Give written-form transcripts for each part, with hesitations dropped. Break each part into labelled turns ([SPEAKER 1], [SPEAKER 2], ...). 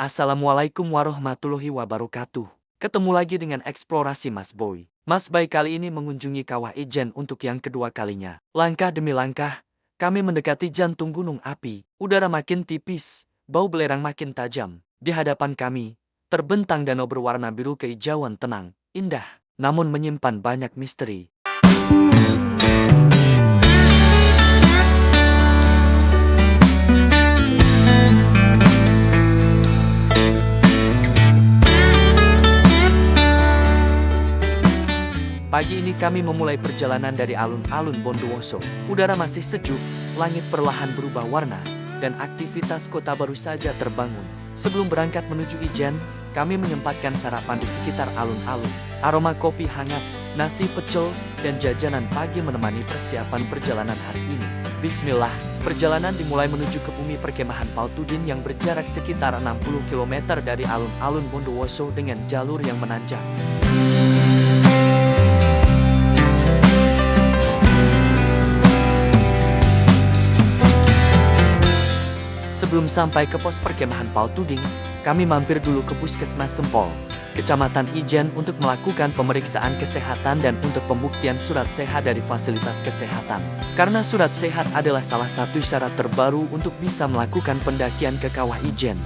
[SPEAKER 1] Assalamualaikum warahmatullahi wabarakatuh. Ketemu lagi dengan eksplorasi Mas Boy. Mas Boy kali ini mengunjungi Kawah Ijen untuk yang kedua kalinya. Langkah demi langkah, kami mendekati jantung gunung api. Udara makin tipis, bau belerang makin tajam. Di hadapan kami, terbentang danau berwarna biru kehijauan tenang, indah, namun menyimpan banyak misteri. Pagi ini kami memulai perjalanan dari alun-alun Bondowoso. Udara masih sejuk, langit perlahan berubah warna, dan aktivitas kota baru saja terbangun. Sebelum berangkat menuju Ijen, kami menyempatkan sarapan di sekitar alun-alun. Aroma kopi hangat, nasi pecel, dan jajanan pagi menemani persiapan perjalanan hari ini. Bismillah, perjalanan dimulai menuju ke bumi perkemahan Pautudin yang berjarak sekitar 60 km dari alun-alun Bondowoso dengan jalur yang menanjak. Sebelum sampai ke pos perkemahan Pautuding, kami mampir dulu ke Puskesmas Sempol, Kecamatan Ijen untuk melakukan pemeriksaan kesehatan dan untuk pembuktian surat sehat dari fasilitas kesehatan. Karena surat sehat adalah salah satu syarat terbaru untuk bisa melakukan pendakian ke Kawah Ijen.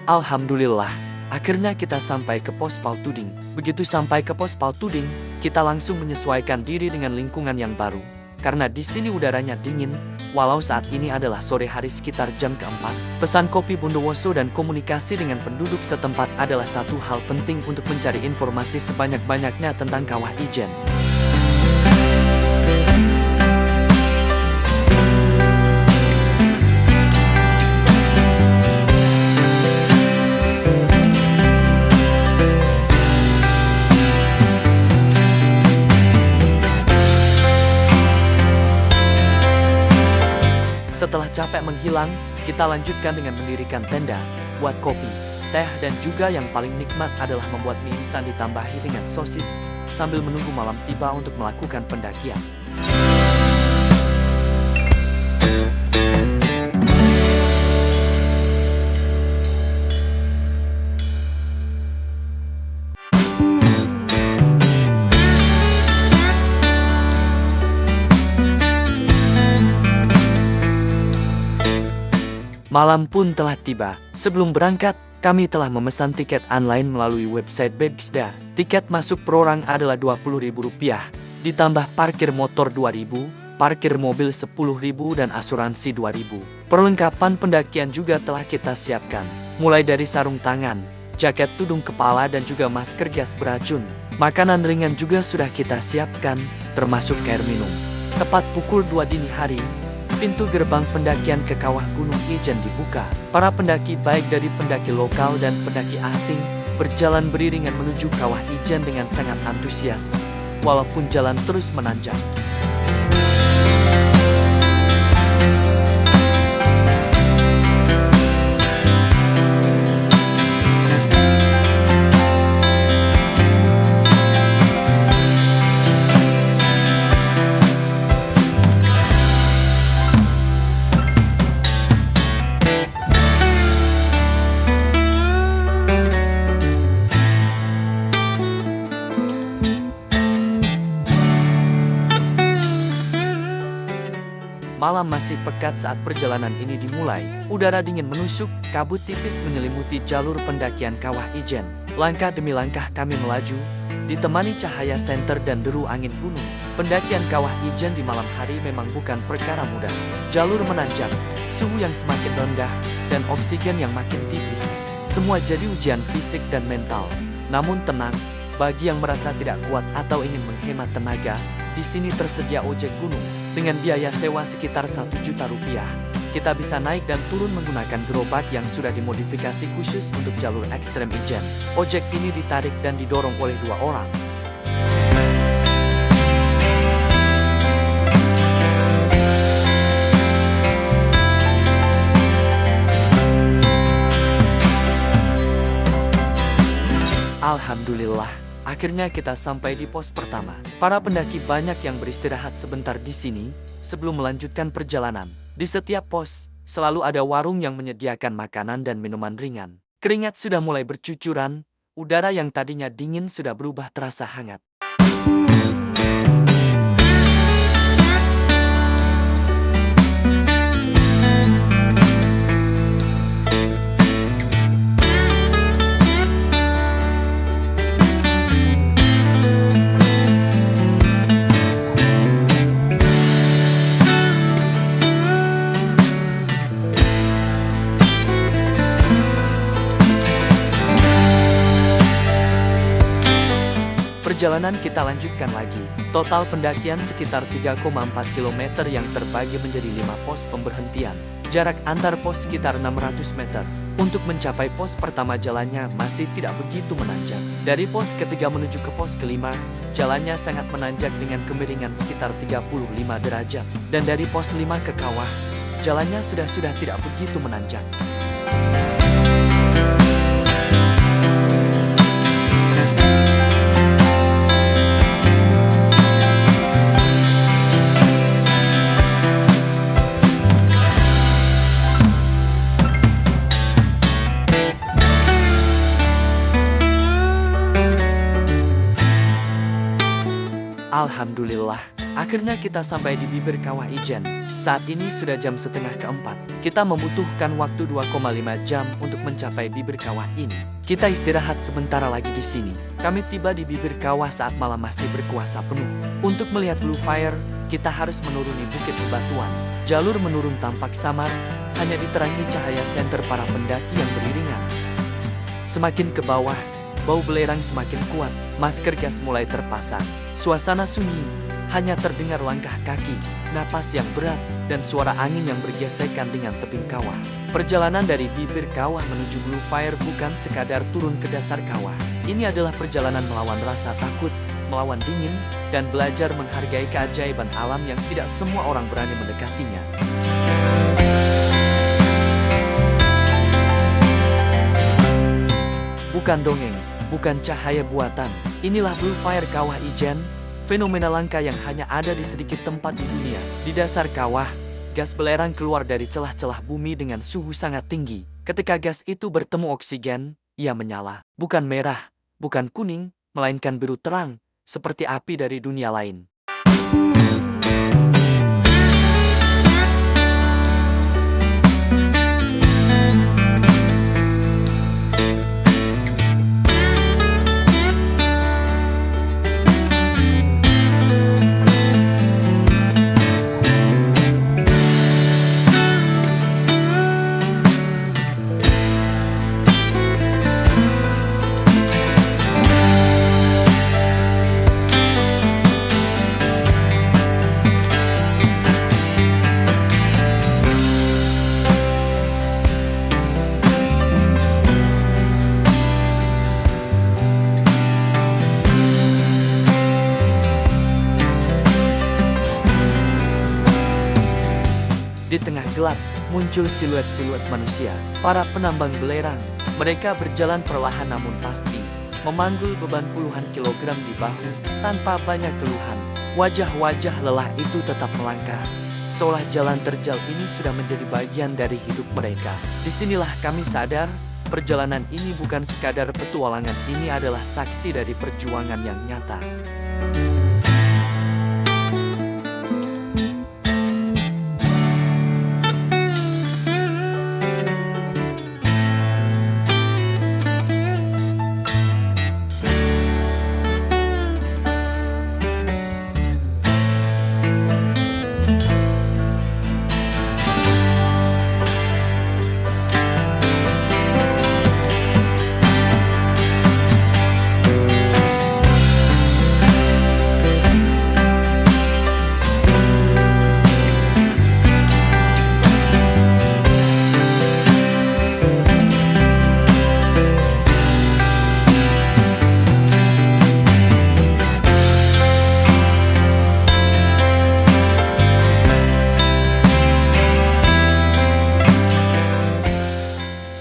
[SPEAKER 1] Alhamdulillah, akhirnya kita sampai ke pos Pautuding. Begitu sampai ke pos Pautuding, kita langsung menyesuaikan diri dengan lingkungan yang baru. Karena di sini udaranya dingin, walau saat ini adalah sore hari sekitar jam keempat. Pesan kopi Bondowoso dan komunikasi dengan penduduk setempat adalah satu hal penting untuk mencari informasi sebanyak-banyaknya tentang Kawah Ijen. Setelah capek menghilang, kita lanjutkan dengan mendirikan tenda, buat kopi, teh dan juga yang paling nikmat adalah membuat mie instan ditambahi dengan sosis, sambil menunggu malam tiba untuk melakukan pendakian. Malam pun telah tiba. Sebelum berangkat, kami telah memesan tiket online melalui website Bebsda. Tiket masuk per orang adalah Rp20.000, ditambah parkir motor Rp2.000, parkir mobil Rp10.000 dan asuransi Rp2.000. Perlengkapan pendakian juga telah kita siapkan, mulai dari sarung tangan, jaket tudung kepala dan juga masker gas beracun. Makanan ringan juga sudah kita siapkan, termasuk air minum. Tepat pukul 2 dini hari, pintu gerbang pendakian ke Kawah Gunung Ijen dibuka. Para pendaki baik dari pendaki lokal dan pendaki asing berjalan beriringan menuju Kawah Ijen dengan sangat antusias, walaupun jalan terus menanjak. Malam masih pekat saat perjalanan ini dimulai. Udara dingin menusuk, kabut tipis menyelimuti jalur pendakian Kawah Ijen. Langkah demi langkah kami melaju, ditemani cahaya senter dan deru angin gunung. Pendakian Kawah Ijen di malam hari memang bukan perkara mudah. Jalur menanjak, suhu yang semakin rendah, dan oksigen yang makin tipis. Semua jadi ujian fisik dan mental. Namun tenang, bagi yang merasa tidak kuat atau ingin menghemat tenaga, di sini tersedia ojek gunung. Dengan biaya sewa sekitar Rp1.000.000, kita bisa naik dan turun menggunakan gerobak yang sudah dimodifikasi khusus untuk jalur ekstrem Ijen. Ojek ini ditarik dan didorong oleh 2 orang. Alhamdulillah, akhirnya kita sampai di pos pertama. Para pendaki banyak yang beristirahat sebentar di sini sebelum melanjutkan perjalanan. Di setiap pos, selalu ada warung yang menyediakan makanan dan minuman ringan. Keringat sudah mulai bercucuran, udara yang tadinya dingin sudah berubah terasa hangat. Perjalanan kita lanjutkan lagi. Total pendakian sekitar 3,4 km yang terbagi menjadi 5 pos pemberhentian. Jarak antar pos sekitar 600 meter. Untuk mencapai pos pertama jalannya masih tidak begitu menanjak. Dari pos ketiga menuju ke pos kelima, jalannya sangat menanjak dengan kemiringan sekitar 35 derajat. Dan dari pos 5 ke kawah, jalannya sudah tidak begitu menanjak. Alhamdulillah, akhirnya kita sampai di bibir Kawah Ijen. Saat ini sudah jam setengah keempat. Kita membutuhkan waktu 2,5 jam untuk mencapai bibir kawah ini. Kita istirahat sebentar lagi di sini. Kami tiba di bibir kawah saat malam masih berkuasa penuh. Untuk melihat Blue Fire, kita harus menuruni bukit bebatuan. Jalur menurun tampak samar, hanya diterangi cahaya senter para pendaki yang beriringan. Semakin ke bawah, bau belerang semakin kuat, masker gas mulai terpasang. Suasana sunyi, hanya terdengar langkah kaki, napas yang berat, dan suara angin yang bergesekan dengan tebing kawah. Perjalanan dari bibir kawah menuju Blue Fire bukan sekadar turun ke dasar kawah. Ini adalah perjalanan melawan rasa takut, melawan dingin, dan belajar menghargai keajaiban alam yang tidak semua orang berani mendekatinya. Bukan dongeng, bukan cahaya buatan. Inilah Blue Fire Kawah Ijen, fenomena langka yang hanya ada di sedikit tempat di dunia. Di dasar kawah, gas belerang keluar dari celah-celah bumi dengan suhu sangat tinggi. Ketika gas itu bertemu oksigen, ia menyala. Bukan merah, bukan kuning, melainkan biru terang, seperti api dari dunia lain. Di tengah gelap, muncul siluet-siluet manusia, para penambang belerang. Mereka berjalan perlahan namun pasti, memanggul beban puluhan kilogram di bahu, tanpa banyak keluhan. Wajah-wajah lelah itu tetap melangkah, seolah jalan terjal ini sudah menjadi bagian dari hidup mereka. Disinilah kami sadar, perjalanan ini bukan sekadar petualangan, ini adalah saksi dari perjuangan yang nyata.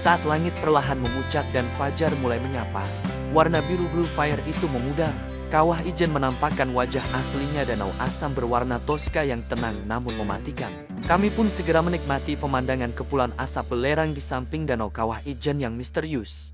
[SPEAKER 1] Saat langit perlahan memucat dan fajar mulai menyapa, warna biru blue fire itu memudar. Kawah Ijen menampakkan wajah aslinya danau asam berwarna toska yang tenang namun mematikan. Kami pun segera menikmati pemandangan kepulan asap belerang di samping danau Kawah Ijen yang misterius.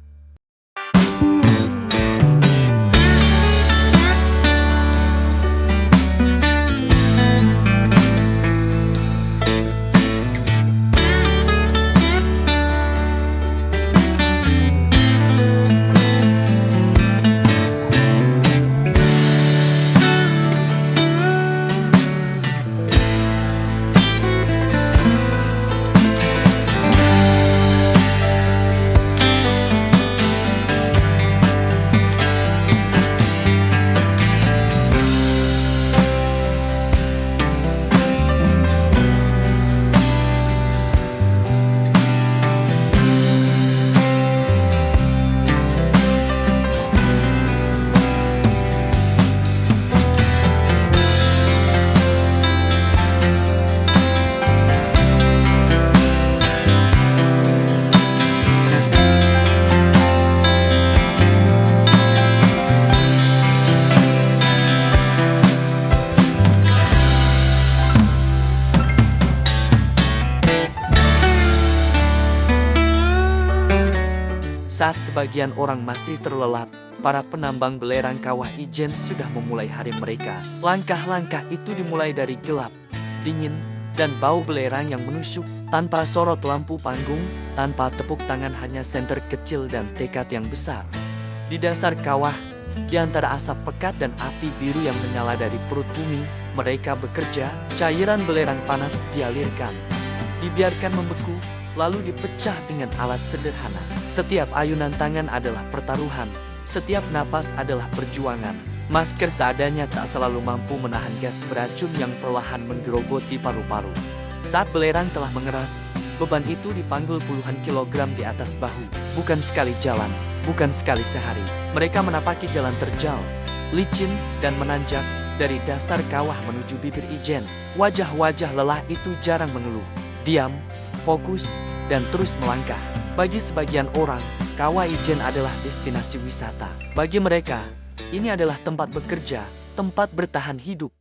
[SPEAKER 1] Saat sebagian orang masih terlelap, para penambang belerang Kawah Ijen sudah memulai hari mereka. Langkah-langkah itu dimulai dari gelap, dingin, dan bau belerang yang menusuk. Tanpa sorot lampu panggung, tanpa tepuk tangan, hanya senter kecil dan tekad yang besar. Di dasar kawah, di antara asap pekat dan api biru yang menyala dari perut bumi, mereka bekerja. Cairan belerang panas dialirkan, dibiarkan membeku, lalu dipecah dengan alat sederhana. Setiap ayunan tangan adalah pertaruhan, setiap napas adalah perjuangan. Masker seadanya tak selalu mampu menahan gas beracun yang perlahan menggerogoti paru-paru. Saat belerang telah mengeras, beban itu dipanggul puluhan kilogram di atas bahu. Bukan sekali jalan, bukan sekali sehari. Mereka menapaki jalan terjal, licin, dan menanjak dari dasar kawah menuju bibir Ijen. Wajah-wajah lelah itu jarang mengeluh. Diam, fokus, dan terus melangkah. Bagi sebagian orang, Kawah Ijen adalah destinasi wisata. Bagi mereka, ini adalah tempat bekerja, tempat bertahan hidup.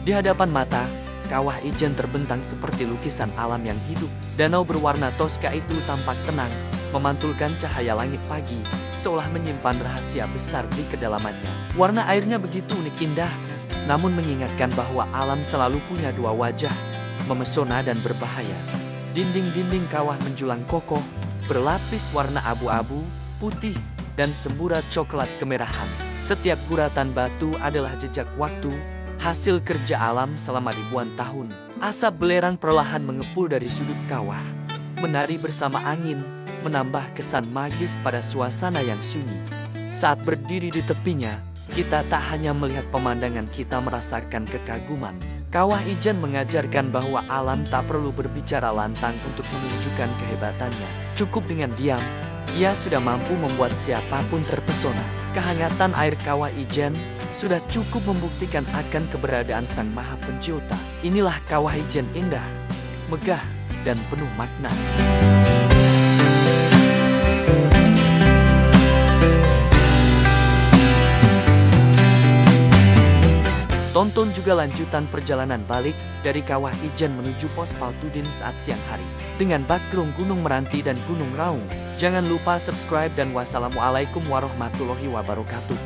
[SPEAKER 1] Di hadapan mata, Kawah Ijen terbentang seperti lukisan alam yang hidup. Danau berwarna toska itu tampak tenang, memantulkan cahaya langit pagi, seolah menyimpan rahasia besar di kedalamannya. Warna airnya begitu unik indah, namun mengingatkan bahwa alam selalu punya dua wajah, memesona dan berbahaya. Dinding-dinding kawah menjulang kokoh, berlapis warna abu-abu, putih, dan semburat coklat kemerahan. Setiap guratan batu adalah jejak waktu, hasil kerja alam selama ribuan tahun. Asap belerang perlahan mengepul dari sudut kawah, menari bersama angin, menambah kesan magis pada suasana yang sunyi. Saat berdiri di tepinya, kita tak hanya melihat pemandangan, kita merasakan kekaguman. Kawah Ijen mengajarkan bahwa alam tak perlu berbicara lantang untuk menunjukkan kehebatannya. Cukup dengan diam, ia sudah mampu membuat siapapun terpesona. Kehangatan air Kawah Ijen sudah cukup membuktikan akan keberadaan Sang Maha Pencipta. Inilah Kawah Ijen indah, megah, dan penuh makna. Tonton juga lanjutan perjalanan balik dari Kawah Ijen menuju Pos Paltudin saat siang hari, dengan background Gunung Meranti dan Gunung Raung. Jangan lupa subscribe dan wassalamualaikum warahmatullahi wabarakatuh.